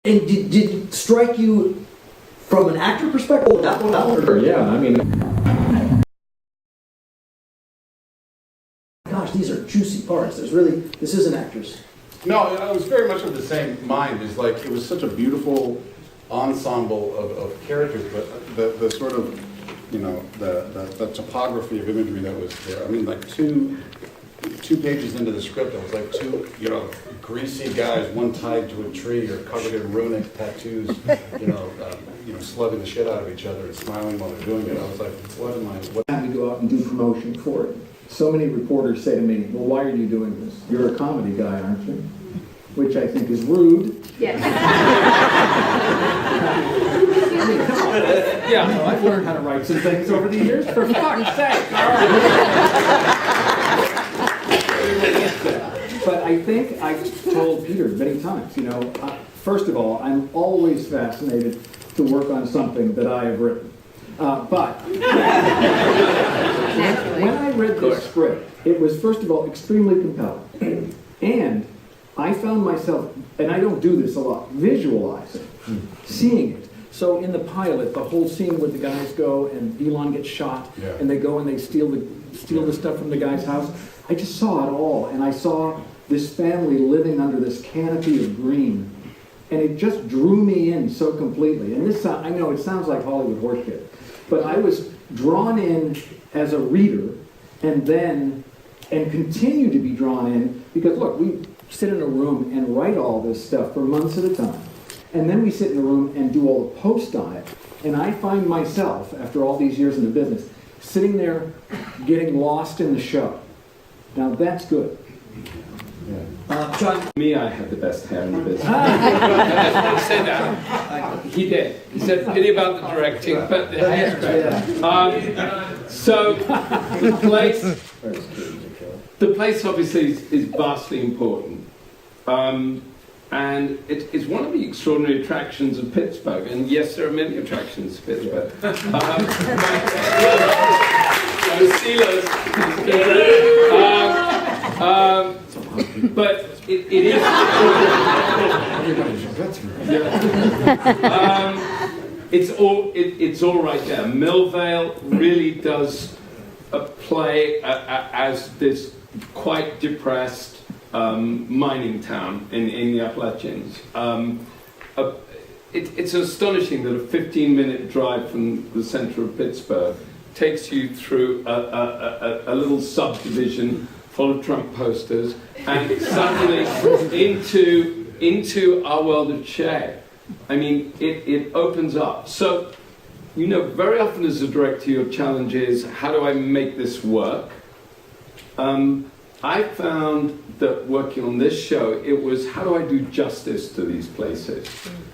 And did it strike you from an actor perspective? That one? Yeah, I mean... Gosh, these are juicy parts. This isn't actors. No, I was very much of the same mind. It's like, it was such a beautiful ensemble of characters, but the sort of, you know, the topography of imagery that was there. I mean, like two pages into the script, it was like two, you know, greasy guys, one tied to a tree or covered in runic tattoos, you know, slugging the shit out of each other and smiling while they're doing it. I was like, what? I had to go out and do promotion for it. So many reporters say to me, well, why are you doing this? You're a comedy guy, aren't you? Which I think is rude. Yes. I mean, come on. Yeah, no, I've learned how to write some things over the years. For fuck's sake. All right. But I think I've told Peter many times, you know, first of all, I'm always fascinated to work on something that I have written. But when I read this script, it was, first of all, extremely compelling. And I found myself, and I don't do this a lot, visualizing, seeing it. So in the pilot, the whole scene where the guys go and Elon gets shot, and they go and they steal the stuff from the guy's house, I just saw it all. And I saw this family living under this canopy of green. And it just drew me in so completely. And this, I know it sounds like Hollywood horseshit, but I was drawn in as a reader and continue to be drawn in because, look, we sit in a room and write all this stuff for months at a time. And then we sit in a room and do all the post on it. And I find myself, after all these years in the business, sitting there getting lost in the show. Now that's good. John? Me, I had the best hair in the business. He said that. He did. He said pity about the directing, but the hair's great. So the place obviously is vastly important. And it's one of the extraordinary attractions of Pittsburgh. And yes, there are many attractions to Pittsburgh. But it is. It's all right there. Millvale really does play as this quite depressed mining town in the Appalachians. It's astonishing that a 15-minute drive from the center of Pittsburgh takes you through a little subdivision full of Trump posters, and suddenly into our world of Che. I mean, it opens up. So, you know, very often as a director, your challenge is, how do I make this work? I found that working on this show, it was, how do I do justice to these places?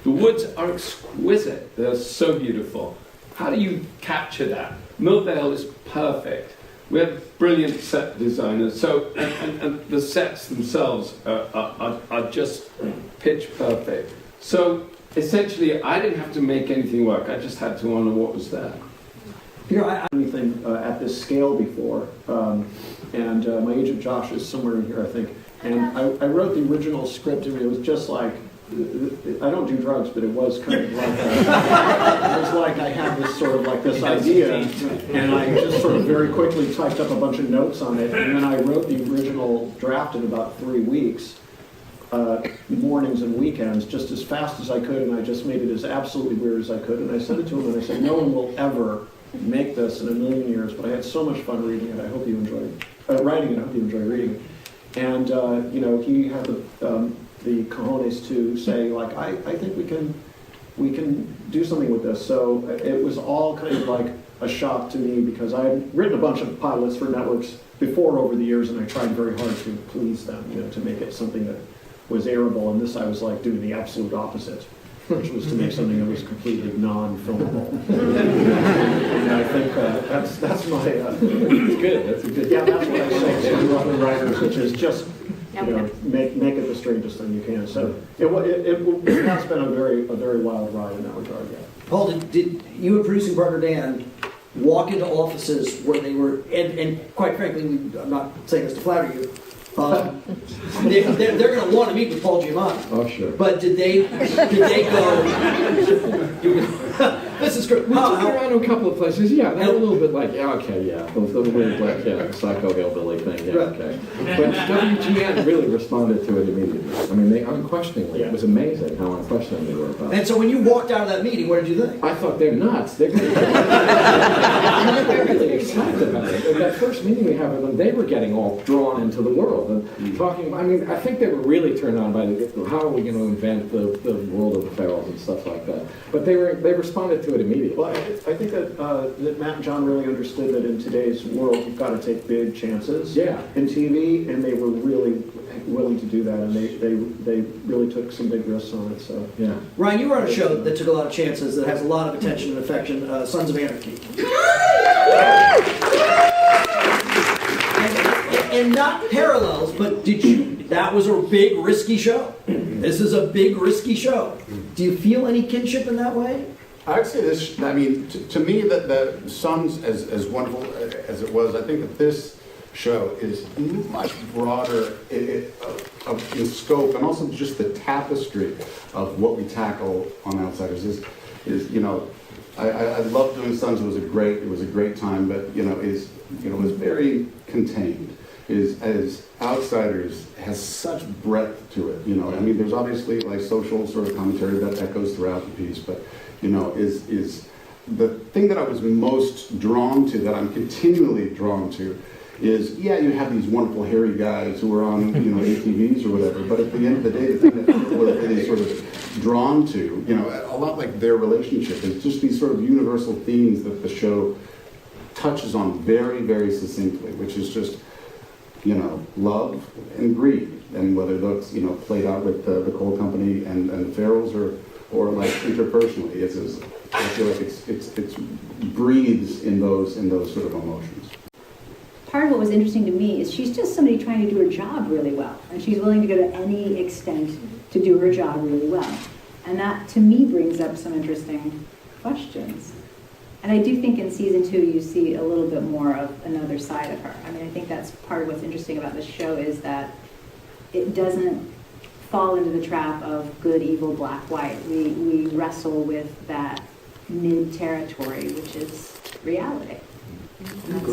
The woods are exquisite. They're so beautiful. How do you capture that? Millvale is perfect. We have brilliant set designers, so and the sets themselves are just pitch perfect. So essentially, I didn't have to make anything work. I just had to honor what was there. You know, I anything at this scale before, and my agent Josh is somewhere in here, I think. And I wrote the original script, and it was just like, I don't do drugs, but it was kind of like it was like I had this sort of like this idea, and I just sort of very quickly typed up a bunch of notes on it, and then I wrote the original draft in about 3 weeks, mornings and weekends, just as fast as I could, and I just made it as absolutely weird as I could, and I sent it to him, and I said, no one will ever make this in a million years, but I had so much fun reading it. I hope you enjoy writing it. I hope you enjoy reading it. And you know, he had the cojones to say, like, I think we can do something with this. So it was all kind of like a shock to me because I had written a bunch of pilots for networks before over the years, and I tried very hard to please them, you know, to make it something that was airable. And this I was like doing the absolute opposite, which was to make something that was completely non-filmable. And I think that's my. It's good. That's a good. Yeah, that's what I say to other writers, which is just. You know, make it the strangest thing you can. So it has been a very wild ride in that regard. Yeah. Paul, did you and producing partner Dan walk into offices where they were, and quite frankly, I'm not saying this to flatter you, They're going to want to meet with Paul Giamatti. Oh, sure. But did they go? This is great. We took her around to a couple of places. Yeah, they're a little bit like, yeah, okay, yeah, the weird like, yeah, psycho hillbilly thing. Yeah, Right. okay. But WGN really responded to it immediately. I mean, they unquestioningly. It was amazing how unquestioning they were about it. And so when you walked out of that meeting, what did you think? I thought they're nuts. They're really excited about it. In that first meeting we had with them, they were getting all drawn into the world and talking. I mean, I think they were really turned on by how are we going to invent the world of the ferals and stuff like that. But they responded to it immediately. Well, I think that Matt and John really understood that in today's world, you've got to take big chances. Yeah. In TV, and they were really willing to do that, and they really took some big risks on it. So Yeah. Ryan, you were on a show that took a lot of chances, that has a lot of attention and affection, Sons of Anarchy. And not parallels, but that was a big, risky show. This is a big, risky show. Do you feel any kinship in that way? I'd say this, I mean, to me, that Sons, as wonderful as it was, I think that this show is much broader in scope, and also just the tapestry of what we tackle on Outsiders is you know, I love doing Sons. It was a great time, but it was very contained. As Outsiders has such breadth to it. I mean, there's obviously like social sort of commentary that echoes throughout the piece, but is the thing that I was most drawn to, that I'm continually drawn to, is you have these wonderful hairy guys who are on ATVs or whatever, but at the end of the day, the thing that people are really sort of drawn to, a lot like their relationship, is just these sort of universal themes that the show touches on very, very succinctly, which is just love and greed, and whether those played out with the coal company and the ferals or like interpersonally, I feel like it's breathes in those sort of emotions. Part of what was interesting to me is she's just somebody trying to do her job really well, and she's willing to go to any extent to do her job really well, and that to me brings up some interesting questions. And I do think in season 2 you see a little bit more of another side of her. I mean, I think that's part of what's interesting about this show, is that it doesn't fall into the trap of good, evil, black, white. We wrestle with that mid-territory, which is reality. And that's